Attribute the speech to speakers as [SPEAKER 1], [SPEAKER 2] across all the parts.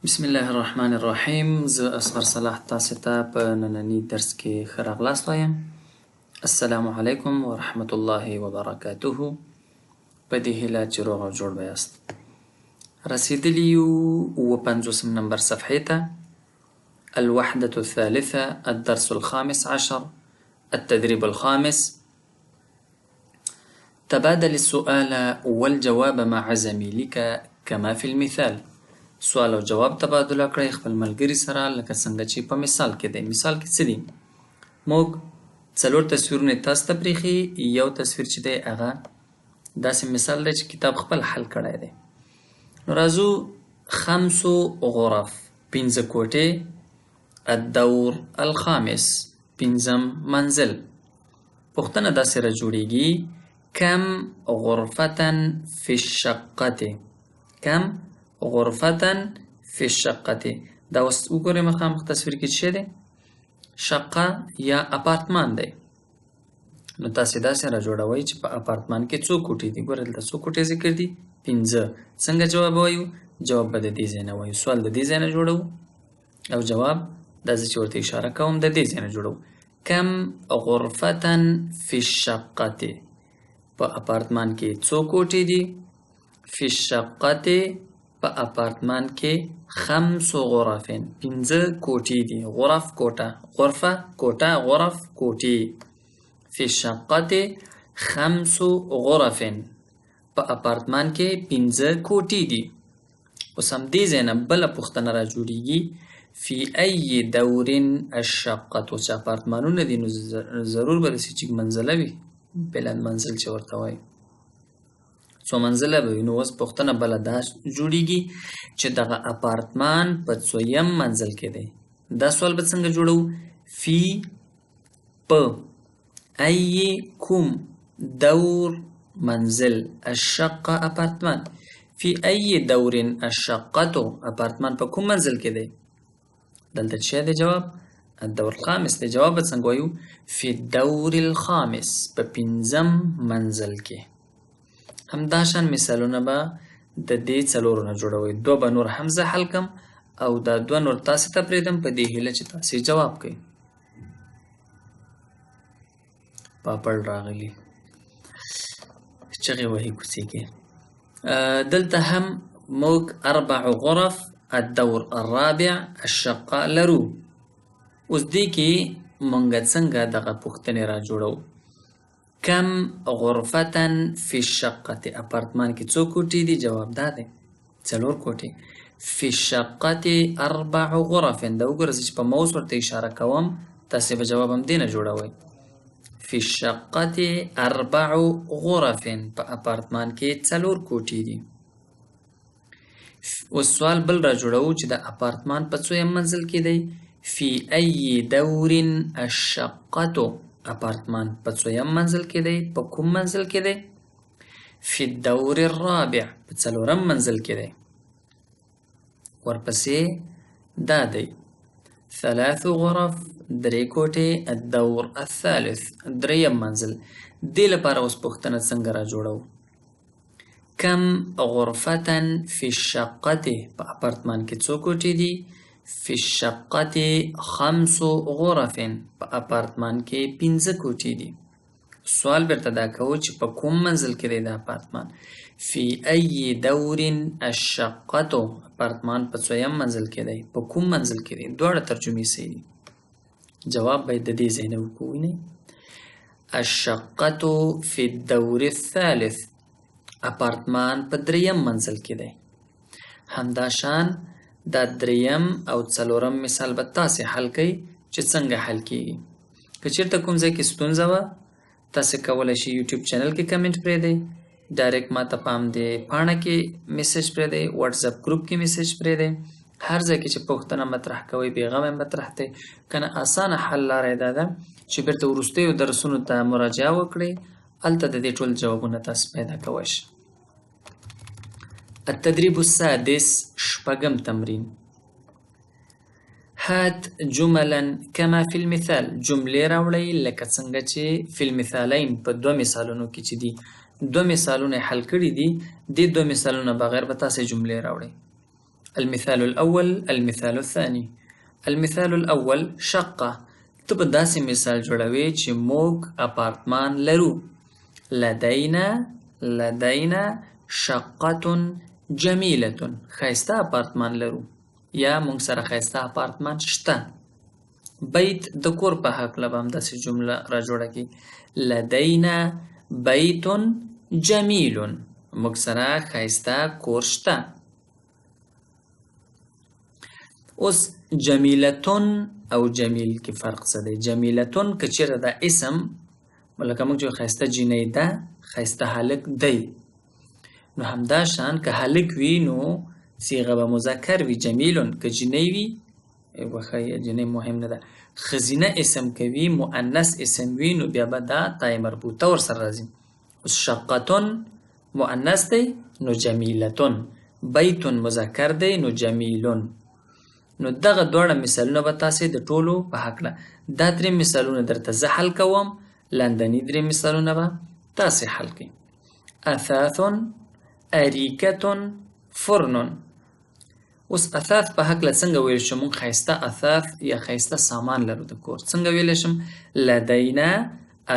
[SPEAKER 1] بسم الله الرحمن الرحیم. زه اصغر صلاح تاسو ته په ننني درس کې ښه راغلاست وایم. السلام علیکم ورحمة الله وبرکاته. په دې هیله چې روغ او جوړ به یاست. رسیدلی یو 55 نمبر صفحې ته. الوحدة الثالثة الدرس الخامس عشر التدريب الخامس. تبادل السؤال والجواب مع زميلك كما في المثال. سوال او جواب تبادله کړئ خپل ملګري سره لکه څنګه چې په مثال کې دی. مثال کې څه دي؟ موږ څلور تصویرونه تاسو ته پرېښي. یو تصویر چې دی هغه داسې مثال دی چې کتاب خپل حل کړی دی. نو راځو 5 غرف 5 کوټې، الدور الخامس 5م منزل. پوښتنه داسې را جوړیږي کم غرفتن فی الشقة. کم غرفتن فی الشقة. دا اوس وګورئ مخامخ تصویر کې څه دی؟ شقه یا اپارتمان دی. نو تاسې داسې را جوړوئ چې په اپارتمان کې څو کوټې دي. ګوره دلته څو کوټې ذکر دي؟ 5. څنګه جواب وایو؟ جواب به د دې ځای نه وایو. سوال د دې ځای نه جوړو او جواب دا زه چې ورته اشاره کوم د دې ځای نه جوړو. کم غرفتن فی الشقة. په اپارتمان کې څو کوټې دي؟ فی الشقة په اپارتمان کې 5 غرفین 5 کوټې دي. غرف کوټه، غرفه کوټه، غرف کوټې. فی الشقة 5 غرفین په اپارتمان کې 5 کوټې دي. اوس هم دې ځای نه بله پوښتنه را جوړیږي فی ای دور الشقة. چې اپارتمانونه دي نو ضرور به داسې چې منزله وي، بلند منزل چې ورته وایي، څو منزله به وي. نو اوس پوښتنه بله دا جوړیږي چې دغه اپارتمان په څویم منزل کې دی. دا سوال به څنګه جوړو؟ فی په ای کوم دور منزل الشقه اپارتمان. فی ای دور الشقه اپارتمان په کوم منزل کې دی؟ دلته څه دی جواب؟ الدور الخامس دی. جواب به څنګه وایو؟ فی الدور الخامس په 5م منزل کې. همداشان مثالونه به د دې څلورو نه جوړوئ. 2 به نور هم زه حل کم او دا 2 نور تاسې ته پرېږدم په دې هیله چې تاسې جواب کوئ. پاپړ راغلی چغې وهي کوڅې کې. دلته هم موږ 4 غرف الدور الرابع الشقه لرو. اوس دې کې موږ څنګه دغه پوښتنې را جوړو؟ کم غرفتن فی الشقة. اپارتمان کې څو کوټې دي؟ جواب دا دی 4 کوټې. فی الشقة 4 غرفین. دا وګوره چې په موس ورته اشاره کوم تاسې به جواب هم دې نه جوړوئ. فی الشقة 4 غرفین په اپارتمان کې 4 کوټې دي. اوس سوال بل را جوړو چې د اپارتمان په څویم منزل کې دی؟ فی ای دور الشقة. اپارتمان په څویم منزل کې دی؟ په کوم منزل کې دی؟ فی الدور الرابع په 4م منزل کې دی. ورپسې دا دی 3 غرف 3 کوټې الدور الثالث 3م منزل. دې لپاره اوس پوښتنه څنګه را جوړو؟ کم غرفتن فی الشقة. په اپارتمان کې څو کوټې دي؟ فی الشقة 5 غرفین په اپارتمان کې 5 کوټې دي. سوال بیرته دا کوو چې په کوم منزل کې دی د اپارتمان؟ فی ای دور الشقة. اپارتمان په څویم منزل کې دی؟ په کوم منزل کې دی؟ دواړه ترجمې صحیح دي. جواب باید د دې ځای نه وکوئ. الشقة فی الدور الثالث. اپارتمان په 3م منزل کې دی. همداشان دا 3م او 4م مثال به تاسې حل کړئ چې څنګه حل کیږي. که چېرته کوم ځای کې ستونزه وه تاسې کولی شئ یوټیوب چینل کې کمنټ پرېږدئ، ډایرکټ ما ته پام دی پاڼه کې میسج پرېږدئ، واتساپ ګروپ کې میسج پرېږدئ. هر ځای کې چې پوښتنه مطرح کوئ بېغمه مطرح دی. که نه اسانه حل لاره یې دا ده چې بیرته وروستیو درسونو ته مراجعه وکړئ. هلته د دې ټول جوابونه تاسو پیدا کولی شئ. التدريب السادس 6م تمرين. هات جملا كما في المثال. جملې راوړئ لکه څنګه چې فی المثالین په 2 مثالونو کې چې دي. 2 مثالونه حل کړي دي. دې 2 مثالونه بغیر به تاسې جملې راوړئ. المثال الأول المثال الثاني. المثال الأول شقة. ته به داسې مثال جوړوي چې موږ اپارتمان لرو. لدينا شقة جمیلة. ښایسته اپارتمان لرو یا موږ سره ښایسته اپارتمان شته. بیت د کور په هکله به همداسې جمله را جوړه کړي. لدینا بیت جمیل. موږ سره ښایسته کور شته. اوس جمیلتون او جمیل کې فرق څه دی؟ جمیلتون که چېرې دا اسم لکه موږ چې ښایسته جینۍ ده، ښایسته هلک دی، نو همدا شان که هلک وي نو صیغه به مذکر وي جمیلون. که جینۍ وي وښایي جینۍ مهم نه ده. ښځینه اسم که وي مؤنث اسم وي نو بیا به دا تای مربوطه ورسره راځي. اوس شقتون مؤنث دی نو جمیلتون، بیتون مذکر دی نو جمیلون. نو دغه دواړه مثالونه به تاسې د ټولو په هکله دا درې مثالونه درته زه حل کوم، لاندني درې مثالونه به تاسې حل کړئ. اثاث، اریکة، فرن. اوس اثاث په هکله څنګه ویل شم؟ موږ ښایسته اثاث یا ښایسته سامان لرو د کور. څنګه ویلی شم؟ لدینا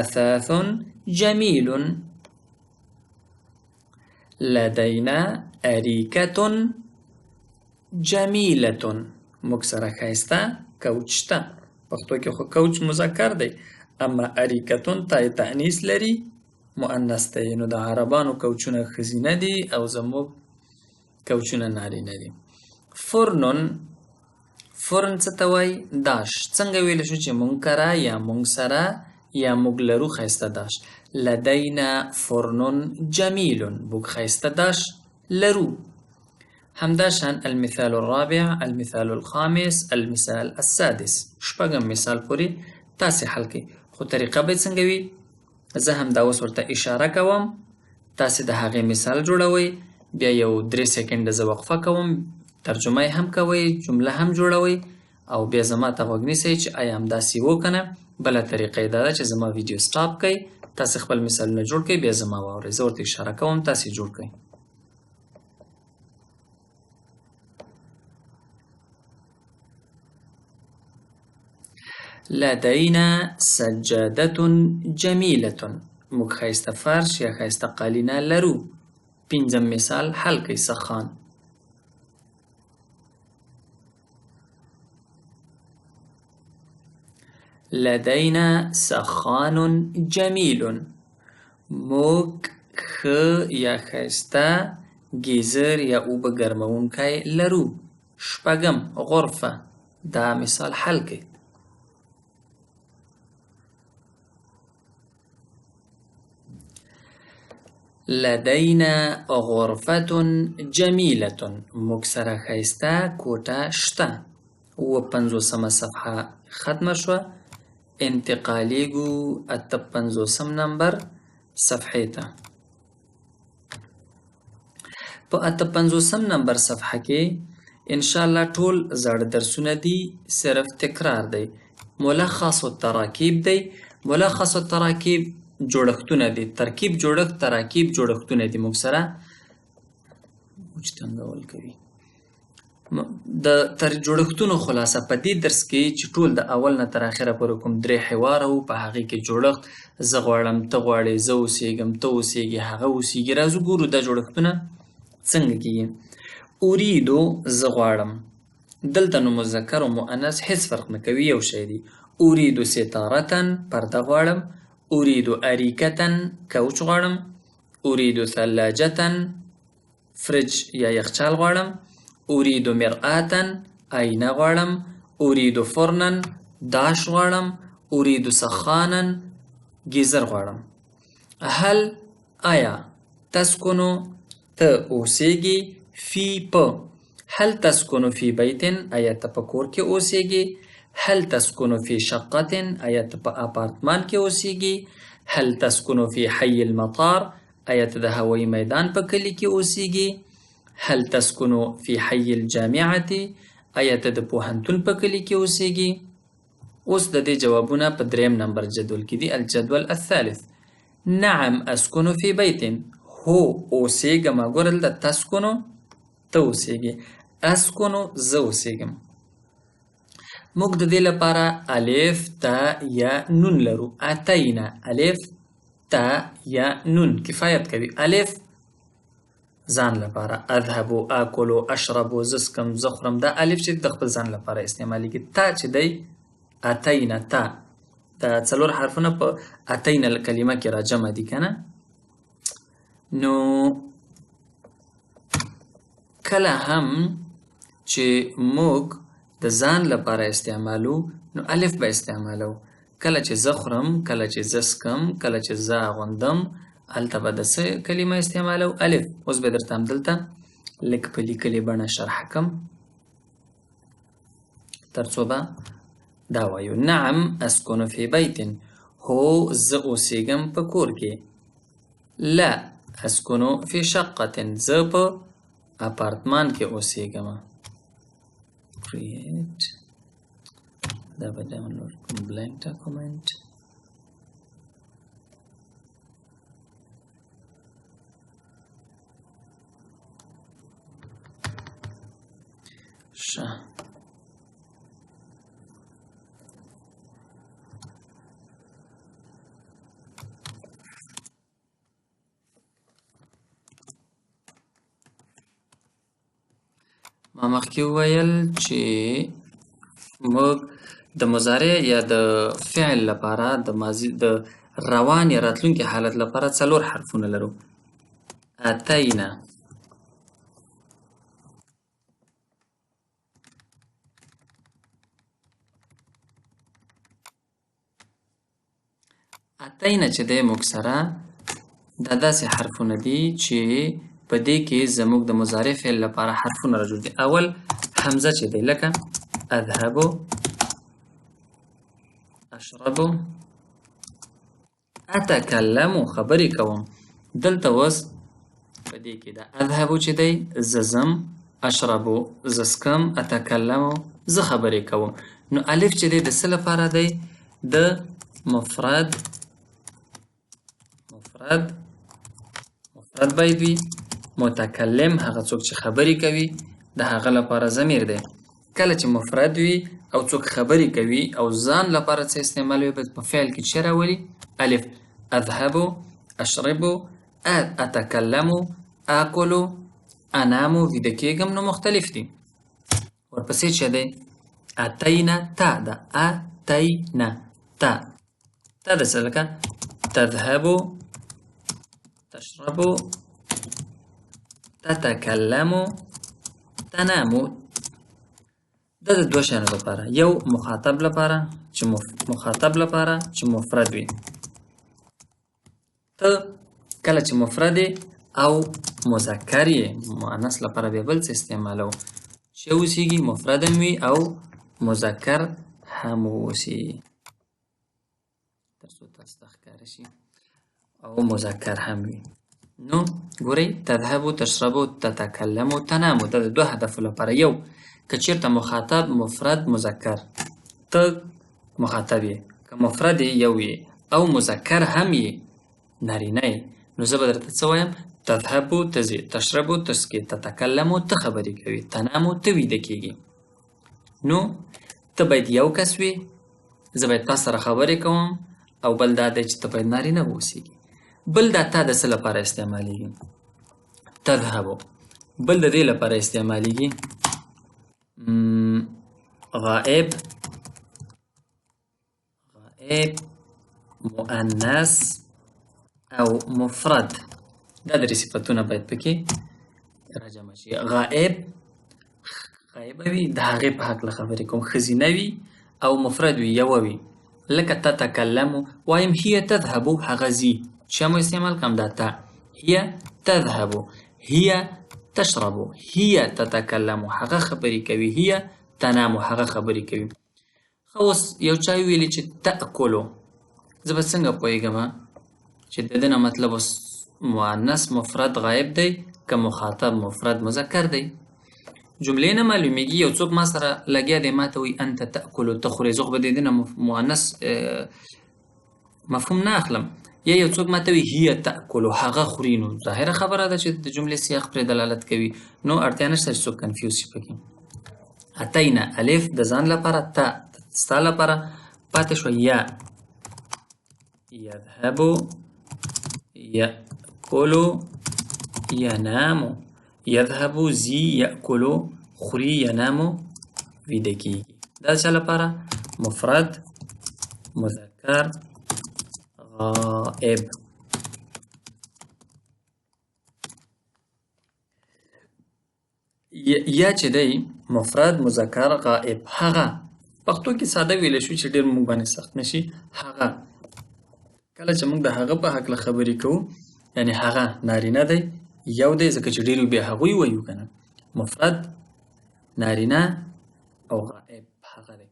[SPEAKER 1] اثاث جمیل، لدینا اریکة جمیلة. موږ سره ښایسته کوچ شته. پښتو کې خو کوچ مذکر دی، اما اریکتون تای تانیث لري، مؤنث دی. نو د عربانو کوچونه ښځینه دي او زموږ کوچونه نارینه دي. فرنون، فرن څه ته وایي؟ داش. څنګه ویلی شو چې موږ کره یا موږ سره یا موږ لرو ښایسته داش؟ لدینا فرنون جمیلون. موږ ښایسته داش لرو. همداشان المثال الرابع، المثال الخامس، المثال السادس. شپږم مثال پورې تاسې حل کړئ. خو طریقه به څنګه وي؟ زه همدا اوس ورته اشاره کوم، تاسې د هغې مثال جوړوئ، بیا یو 3 سکنډه زه وقفه کوم، ترجمه هم کوئ، جمله هم جوړوئ او بیا زما ته غوږ نیسئ چې آیا همداسې و که نه. بله طریقه یې دا ده چې زما ویډیو سټاپ کړئ، تاسې خپل مثالونه جوړ کړئ، بیا زما واورئ. زه ورته اشاره کوم، تاسې جوړ کړئ. لدینا سجادة جمیلة. موږ ښایسته فرش یا ښایسته قالینه لرو. پنځم مثال حل کړئ. سخان. لدینا سخان جمیل. موږ ښه یا ښایسته گیزر یا اوبه ګرمونکی لرو. شپږم غرفه. دا مثال حل کړئ. لدینا غرفة جمیلة. موږ سره ښایسته کوټه شته. 50 صفحه ختمه شوه. انتقالیږو 58 نمبر صفحې ته. په 58 نمبر صفحه کې انشاءالله ټول زاړه درسونه دي، صرف تکرار دی. ملخص التراکیب دی. ملخص التراکیب جوړښتونه دي. ترکیب جوړښت، تراکیب جوړښتونه دي. موږ سره تنګول کوي. د جوړښتونو خلاصه په دې درس کې چې ټول د اول نه تر اخره پورې کوم 3 حواره وو، په هغې کې جوړښت زه غواړم، ته غواړې، زه اوسېږم، ته اوسېږې، هغه اوسېږي. راځو ګورو دا جوړښتونه څنګه کېږي. اریدو زه غواړم. دلته نو مذکر او مؤنث هېڅ فرق نه کوي، یو شی دی. اریدو ستارة پرده غواړم. اریدو اریکة کوچ غواړم. اریدو ثلاجة فرج یا یخچال غواړم. اریدو مرآة آینه غواړم. اریدو فرنا داش غواړم. اریدو سخانا گیزر غواړم. هل آیا تسکنو ته اوسېږي فی په. هل تسکنو فی بیتن آیا ته په کور کې اوسېږي. هل تسکنو فی شقة آیا ته په اپارتمان کې اوسېږي. هل تسکنو فی حی المطار آیا ته د هوایي میدان په کلي کې اوسېږي. هل تسکنو فی حی الجامعة آیا ته د پوهنتون په کلي کې اوسېږي. اوس د دې جوابونه په 3 نمبر جدول کې دي. الجدول الثالث. نعم اسکنو فی بیت. هو اوسېږم. ګوره دلته تسکنو ته اوسېږي. اسکنو زه اوسیږم. موږ د دې لپاره الف تا یا نون لرو. اتینا الف تا یا نون کفایت کوي. الف ځان لپاره، اذهبو، اکلو، اشربو، زسکم، زخرم، دا الف چې د خپل ځان لپاره استعمالیږي. تا چې دی اتینا تا دا څلور حرفونه په اتینا کلمه کې راجمع دي کنه. نو کله هم چې موږ د ځان لپاره استعمالو نو الف به استعمالو. کله چې زخرم، کله چې زسکم، کله چې زه اغوندم، هلته به د څه کلمه استعمالو؟ الف. اوس به درته همدلته لږ په لیکلې بڼه شرح کم تر څو به دا وایو. نعم اسکنو فی بیت. هو زه اوسیږم په کور کې. لا اسکنو فی شقة. زه په اپارتمان کې اوسیږم. create دا به ډاونلوډ کوم blank document. ښه ما مخکې وویل چې موږ د مضارع یا د فعل لپاره د ماضي د روان یا راتلونکي حالت لپاره څلور حرفونه لرو. اتینا، اتینا چې دی موږ سره دا داسې حرفونه دي چې په دې کې زموږ د مضارع فعل لپاره حرفونه راجوړ دي. اول حمزه چې دی لکه اذهبو، اشربو، اتکلمو خبرې کوم. دلته اوس په دې کې دا اذهبو چې دی زه ځم، اشربو زه څښم، اتکلمو زه خبرې کوم. نو الف چې دی د څه لپاره دی؟ د مفرد باید وي. متکلم هغه څوک چې خبرې کوي د هغه لپاره ضمیر دی. کله چې مفرد وي او څوک خبرې کوي او ځان لپاره څه استعمالوي په فعل کې څه راولي؟ الف. اذهبو، اشربو، اتکلمو، اکلو، انامو، ویده کېږم. نو مختلف دي. ورپسې چې دی اتینا تا ده. اتینا تا تا د څه لکه تذهبو، تشربو، تتکلمو، تنامو. دا د دوه شیانو لپاره، یو مخاطب لپاره چې مفرد وي. ته کله چې مفرد او مذکر یې مؤنث لپاره بیا بل څه استعمالو چې اوسیږي مفرد هم وي او مذکر هم اوسي تر څو تاسو ته ښکاره شي او مذکر هم وي. نو ګورئ تذهبو، تشربو، تتکلمو، تنامو. دا د دوه هدفو لپاره. یو که چېرته مخاطب مفرد مذکر ته مخاطب یې، که مفرد یو یې او مذکر هم یې نارینه یې، نو زه به درته څه وایم؟ تذهبو ته ځې، تشربو ته څښې، تتکلمو ته خبرې کوي، تنامو ته ویده کېږي. نو ته باید یو کس وي، زه باید تا سره خبرې کوم، او بل دا دی چې ته باید نارینه واوسېږي. بل دا تا د څه لپاره استعمالیږي؟ تذهبو. بل د دې لپاره استعمالیږي غائب، مؤنث او مفرد. دا درې صفتونه باید پکې راجمع شي. غائب وي، د هغې په هکله خبرې کوم، ښځینه وي او مفرد وي، یوه وي. لکه تتکلمو وایم هي تذهبو، هغه ځي. چا مو استعمال کړم؟ دا تا. هي تذهبو، هي تشربو، هي تتکلمو، هغه خبرې کوي. هي تنامو، هغه خبرې کوي. ښه اوس یو چا ویلي چې تأکلو، زه به څنګه پوهېږم چې د ده نه مطلب اوس مؤنث مفرد غایب دی که مخاطب مفرد مذکر دی؟ جملې نه معلومیږي. یو څوک ما سره لګیا دی، ما ته وایي انت تأکلو، ته خورې. زه خو به د دې نه مؤنث مفهوم نه اخلم. یا یو څوک ماته وي هي تاکلو هغه خوري، نو ظاهره خبره ده چې د جملې سیاق پرې دلالت کوي، نو اړتیا نشته چې څوک کنفیوز شي پکې. اتینا الف د ځان لپاره، تا ستا لپاره، پاتې شوه یا. یذهبو یأکلو ینامو. یذهبو زی یأکلو خوري، ینامو ویده کېږي. دا چا لپاره؟ مفرد مذکر غائب. یا چې دی مفرد مذکر غائب، هغه پښتو کې ساده ویلی شو چې ډېر موږ باندې سخت نشي. هغه کله چې موږ د هغه په هکله خبرې کوو، یعنې هغه نارینه دی یو دی، ځکه چې ډېر بیا هغوی وایو که نه. مفرد نارینه او غائب هغه دی.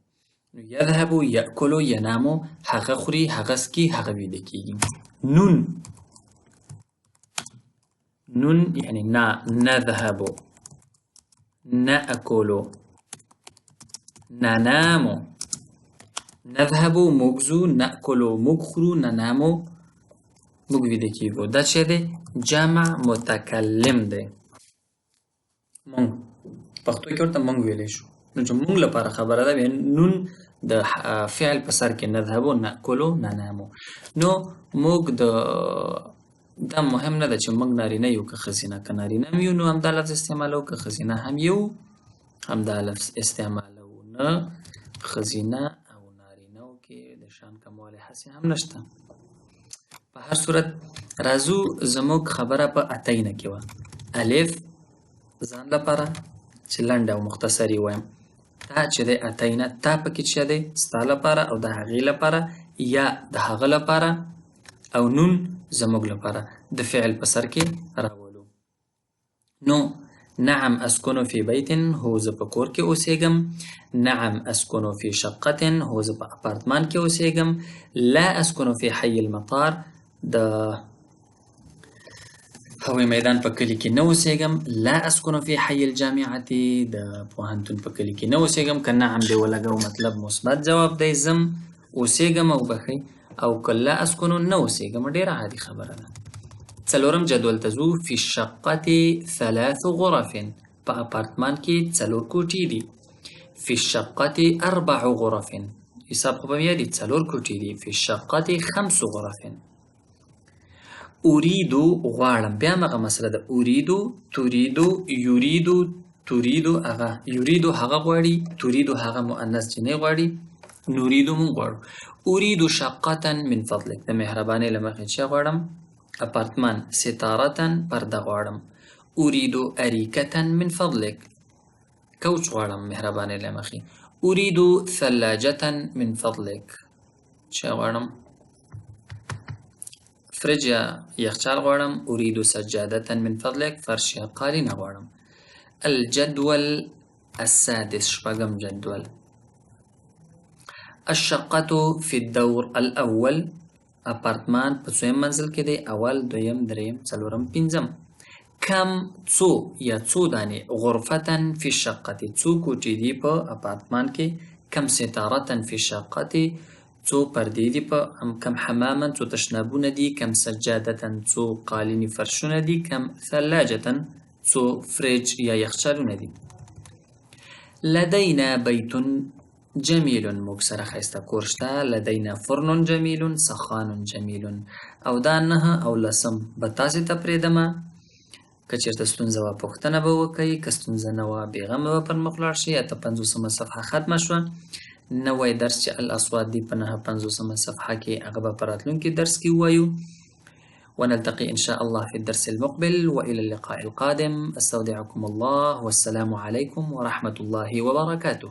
[SPEAKER 1] نو یذهبو یأکلو ینامو هغه خوري، هغه څکي، هغه ویده کېږي. نون نون یعنې نه، نذهبو نأکلو ننامو. نذهبو موږ ځو، نأکلو موږ خورو، ننامو موږ ویده کېږو. دا چې دی جمع متکلم دی. موږ پښتو کې ورته موږ ویلی شو، نو چې موږ لپاره خبره ده، نون د فعل په سر کې نذهبو نأکلو ننامو. نو موږ دا مهم نه ده چې موږ نارینه یو که ښځینه. که نارینه هم یو نو همدا لفظ استعمالوو، که ښځینه هم یو همدا لفظ استعمالوو. نه ښځینه او نارینهو کې د شان کموالی هسې هم نشته. په هر صورت راځو زموږ خبره په اتینه کې وه. الف ځان لپاره چې لنډ او مختصر یې وایم. تا چې دی اتینه، تا پکې چې دی ستا لپاره او د هغې لپاره، یا د هغه لپاره، او نون زموږ لپاره. د فعل په سر کې راولو. نو نعم اسکنو فی بیت، هو زه په کور کې اوسېږم. نعم اسکنو فی شقة، هو زه په اپارتمان کې اوسېږم. لا اسکنو فی حی المطار، د هوایي میدان په کلي کې نه اوسېږم. لا اسکنو فی حی الجامعة، د پوهنتون په کلي کې نه اوسېږم. که نعم دی ولګو مطلب مثبت جواب دی، زم اوسېږم او بخۍ. او که لا اسکنو نه اوسېږم، ډېره عادي خبره ده. څلورم جدول ته ځو. فی الشقة 3 غرف، په اپارتمان کې 4 کوټې دي. فی الشقة 4 غرف، حساب خو به مې یادي 4 کوټې دي. فی الشقة 5 غرف. اریدو غواړم، بیا هم هغه مسله ده. اریدو، تریدو، یریدو، تریدو هغه، یریدو هغه غواړي، تریدو هغه مؤنث جنۍ غواړي، نریدو مونږ غواړو. اریدو شقة من فضلک، د مهربانۍ له مخې چې غواړم اپارتمان. ستارة پرده غواړم. اریدو اریکة من فضلک، کوچ غواړم مهربانۍ له مخې. اریدو ثلاجة من فضلک، چې غواړم فرج یا یخچال غواړم. اریدو سجادة من فضلک، فرش یا قالینه غواړم. الجدول السادس، شپږم جدول. الشقة في الدور الأول، اپارتمان په 2م منزل کې دی. اول، دویم، دریم، څلورم، پنځم. کم څو یا څو دانې. غرفة في الشقة، څو کوټې دي په اپارتمان کې. کم ستارة في الشقة، څو پردې دي په. کم حماما، څو تشنابونه دي. کم سجادة، څو قالینې فرشونه دي. کم ثلاجة، څو فریج یا یخچالونه دي. لدینا بیت جمیل، موږ سره ښایسته کور شته. لدینا فرن جمیل، سخان جمیل. او دا 9 او 10 به تاسې ته پرېږدمه. که چېرته ستونزه وه پوښتنه به وکئ، که ستونزه نه وه بېغمه به پر مخ لاړ شئ. اته 50مه صفحه ختمه شوه. نوی درس چې الاصوات دی په 950مه صفحه کې، هغه به په راتلونکي درس کې ووایو. ونلتقي إن شاء الله في الدرس المقبل، وإلى اللقاء القادم. استودعكم الله، والسلام عليكم ورحمة الله وبركاته.